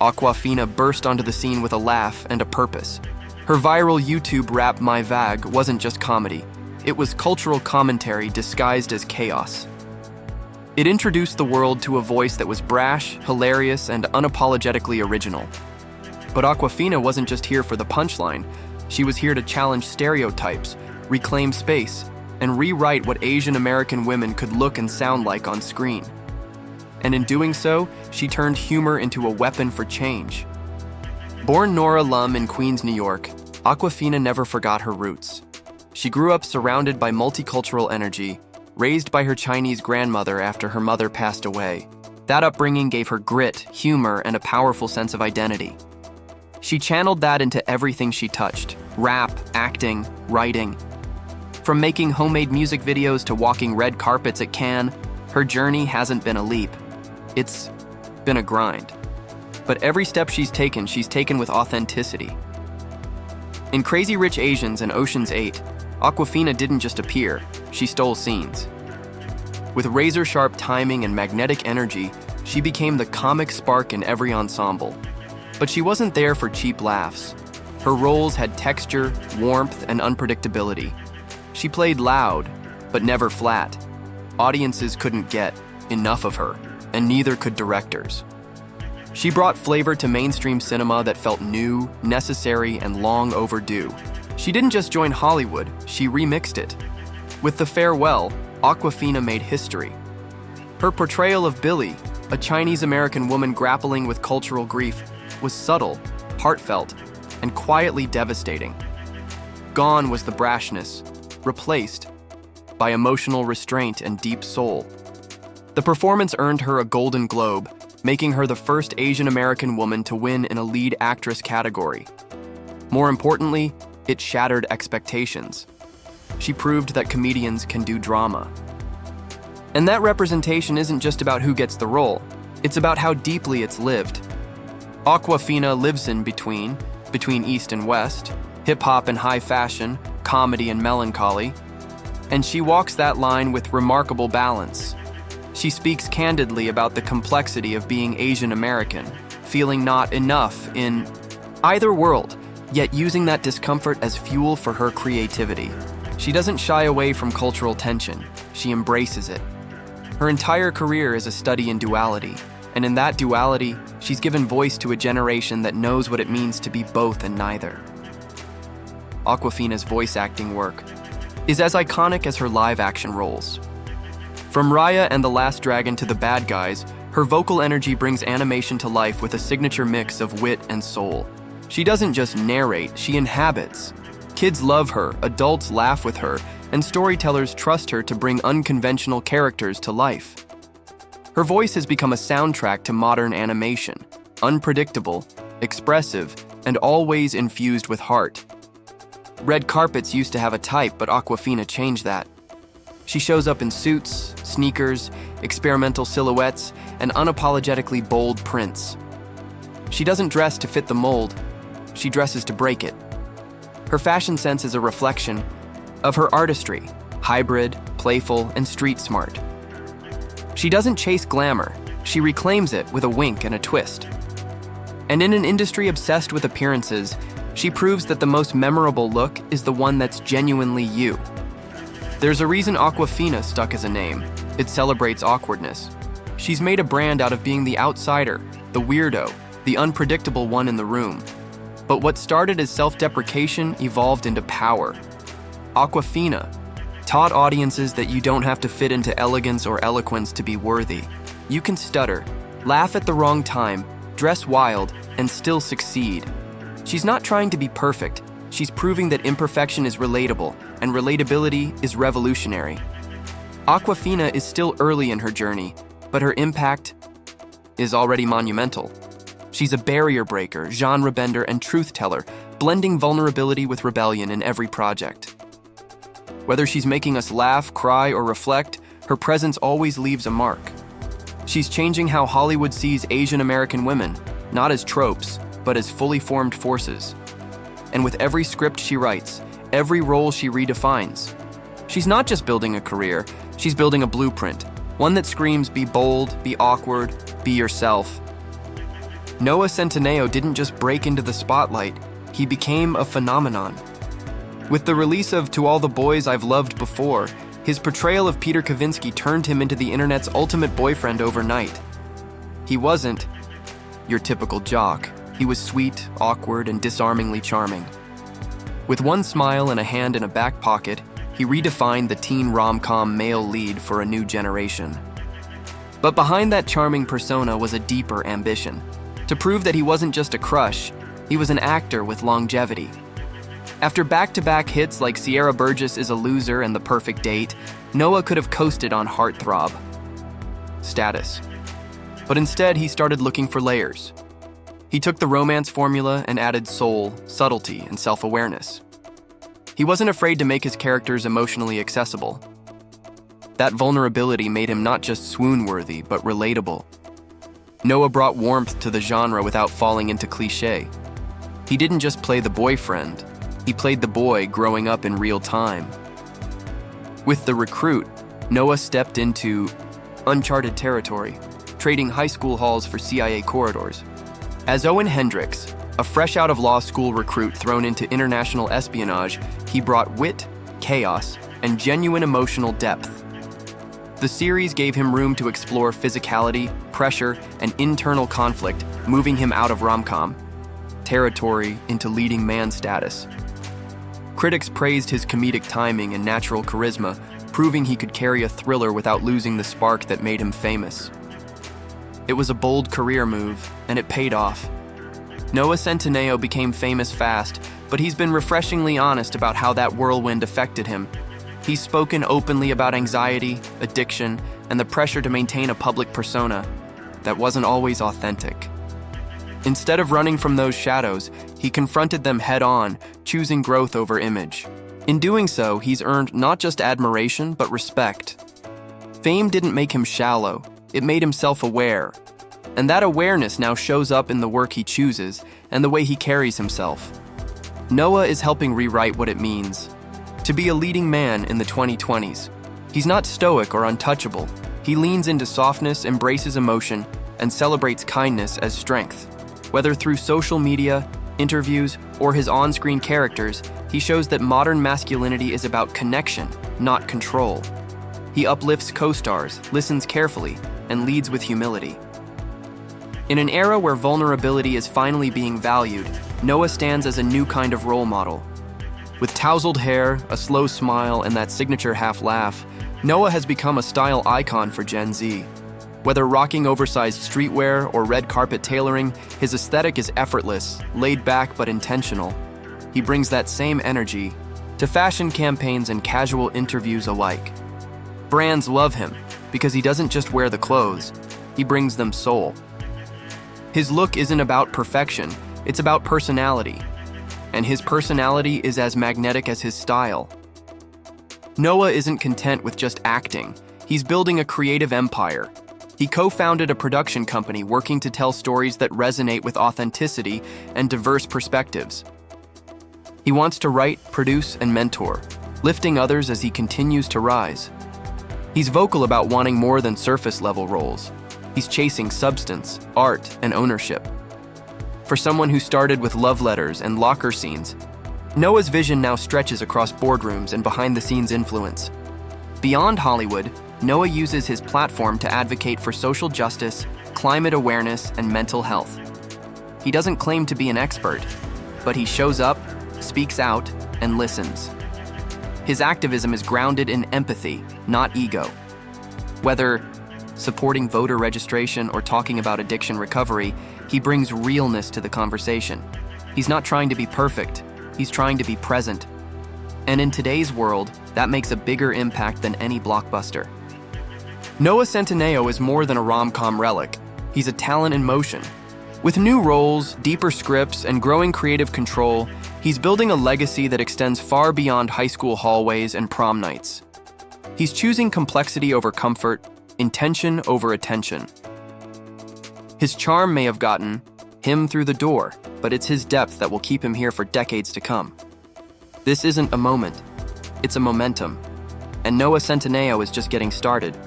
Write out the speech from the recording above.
Awkwafina burst onto the scene with a laugh and a purpose. Her viral YouTube rap My Vag wasn't just comedy. It was cultural commentary disguised as chaos. It introduced the world to a voice that was brash, hilarious, and unapologetically original. But Awkwafina wasn't just here for the punchline. She was here to challenge stereotypes, reclaim space, and rewrite what Asian American women could look and sound like on screen. And in doing so, she turned humor into a weapon for change. Born Nora Lum in Queens, New York, Awkwafina never forgot her roots. She grew up surrounded by multicultural energy, raised by her Chinese grandmother after her mother passed away. That upbringing gave her grit, humor, and a powerful sense of identity. She channeled that into everything she touched: rap, acting, writing. From making homemade music videos to walking red carpets at Cannes, her journey hasn't been a leap. It's been a grind. But every step she's taken with authenticity. In Crazy Rich Asians and Ocean's 8, Awkwafina didn't just appear, she stole scenes. With razor-sharp timing and magnetic energy, she became the comic spark in every ensemble. But she wasn't there for cheap laughs. Her roles had texture, warmth, and unpredictability. She played loud, but never flat. Audiences couldn't get enough of her, and neither could directors. She brought flavor to mainstream cinema that felt new, necessary, and long overdue. She didn't just join Hollywood, she remixed it. With The Farewell, Awkwafina made history. Her portrayal of Billy, a Chinese-American woman grappling with cultural grief, was subtle, heartfelt, and quietly devastating. Gone was the brashness, replaced by emotional restraint and deep soul. The performance earned her a Golden Globe, making her the first Asian American woman to win in a lead actress category. More importantly, it shattered expectations. She proved that comedians can do drama. And that representation isn't just about who gets the role, it's about how deeply it's lived. Awkwafina lives in between East and West, hip-hop and high fashion, comedy and melancholy, and she walks that line with remarkable balance. She speaks candidly about the complexity of being Asian American, feeling not enough in either world, yet using that discomfort as fuel for her creativity. She doesn't shy away from cultural tension, she embraces it. Her entire career is a study in duality, and in that duality, she's given voice to a generation that knows what it means to be both and neither. Awkwafina's voice acting work is as iconic as her live-action roles. From Raya and the Last Dragon to The Bad Guys, her vocal energy brings animation to life with a signature mix of wit and soul. She doesn't just narrate, she inhabits. Kids love her, adults laugh with her, and storytellers trust her to bring unconventional characters to life. Her voice has become a soundtrack to modern animation, unpredictable, expressive, and always infused with heart. Red carpets used to have a type, but Awkwafina changed that. She shows up in suits, sneakers, experimental silhouettes, and unapologetically bold prints. She doesn't dress to fit the mold, she dresses to break it. Her fashion sense is a reflection of her artistry, hybrid, playful, and street smart. She doesn't chase glamour, she reclaims it with a wink and a twist. And in an industry obsessed with appearances, she proves that the most memorable look is the one that's genuinely you. There's a reason Awkwafina stuck as a name. It celebrates awkwardness. She's made a brand out of being the outsider, the weirdo, the unpredictable one in the room. But what started as self-deprecation evolved into power. Awkwafina taught audiences that you don't have to fit into elegance or eloquence to be worthy. You can stutter, laugh at the wrong time, dress wild, and still succeed. She's not trying to be perfect. She's proving that imperfection is relatable, and relatability is revolutionary. Awkwafina is still early in her journey, but her impact is already monumental. She's a barrier breaker, genre bender, and truth teller, blending vulnerability with rebellion in every project. Whether she's making us laugh, cry, or reflect, her presence always leaves a mark. She's changing how Hollywood sees Asian American women, not as tropes, but as fully formed forces. And with every script she writes, every role she redefines, she's not just building a career, she's building a blueprint, one that screams, be bold, be awkward, be yourself. Noah Centineo didn't just break into the spotlight, he became a phenomenon. With the release of To All the Boys I've Loved Before, his portrayal of Peter Kavinsky turned him into the internet's ultimate boyfriend overnight. He wasn't your typical jock. He was sweet, awkward, and disarmingly charming. With one smile and a hand in a back pocket, he redefined the teen rom-com male lead for a new generation. But behind that charming persona was a deeper ambition. To prove that he wasn't just a crush, he was an actor with longevity. After back-to-back hits like Sierra Burgess Is a Loser and The Perfect Date, Noah could have coasted on heartthrob status. But instead, he started looking for layers. He took the romance formula and added soul, subtlety, and self-awareness. He wasn't afraid to make his characters emotionally accessible. That vulnerability made him not just swoon-worthy, but relatable. Noah brought warmth to the genre without falling into cliché. He didn't just play the boyfriend, he played the boy growing up in real time. With The Recruit, Noah stepped into uncharted territory, trading high school halls for CIA corridors. As Owen Hendricks, a fresh out of law school recruit thrown into international espionage, he brought wit, chaos, and genuine emotional depth. The series gave him room to explore physicality, pressure, and internal conflict, moving him out of rom-com territory into leading man status. Critics praised his comedic timing and natural charisma, proving he could carry a thriller without losing the spark that made him famous. It was a bold career move, and it paid off. Noah Centineo became famous fast, but he's been refreshingly honest about how that whirlwind affected him. He's spoken openly about anxiety, addiction, and the pressure to maintain a public persona that wasn't always authentic. Instead of running from those shadows, he confronted them head-on, choosing growth over image. In doing so, he's earned not just admiration, but respect. Fame didn't make him shallow, it made him self-aware. And that awareness now shows up in the work he chooses and the way he carries himself. Noah is helping rewrite what it means to be a leading man in the 2020s. He's not stoic or untouchable. He leans into softness, embraces emotion, and celebrates kindness as strength. Whether through social media, interviews, or his on-screen characters, he shows that modern masculinity is about connection, not control. He uplifts co-stars, listens carefully, and leads with humility. In an era where vulnerability is finally being valued, Noah stands as a new kind of role model. With tousled hair, a slow smile, and that signature half-laugh, Noah has become a style icon for Gen Z. Whether rocking oversized streetwear or red carpet tailoring, his aesthetic is effortless, laid back but intentional. He brings that same energy to fashion campaigns and casual interviews alike. Brands love him because he doesn't just wear the clothes, he brings them soul. His look isn't about perfection, it's about personality. And his personality is as magnetic as his style. Noah isn't content with just acting. He's building a creative empire. He co-founded a production company working to tell stories that resonate with authenticity and diverse perspectives. He wants to write, produce, and mentor, lifting others as he continues to rise. He's vocal about wanting more than surface-level roles. He's chasing substance, art, and ownership. For someone who started with love letters and locker scenes, Noah's vision now stretches across boardrooms and behind-the-scenes influence. Beyond Hollywood, Noah uses his platform to advocate for social justice, climate awareness, and mental health. He doesn't claim to be an expert, but he shows up, speaks out, and listens. His activism is grounded in empathy, not ego. Whether supporting voter registration or talking about addiction recovery, he brings realness to the conversation. He's not trying to be perfect, he's trying to be present. And in today's world, that makes a bigger impact than any blockbuster. Noah Centineo is more than a rom-com relic. He's a talent in motion. With new roles, deeper scripts, and growing creative control, he's building a legacy that extends far beyond high school hallways and prom nights. He's choosing complexity over comfort, intention over attention. His charm may have gotten him through the door, but it's his depth that will keep him here for decades to come. This isn't a moment, it's a momentum. And Noah Centineo is just getting started.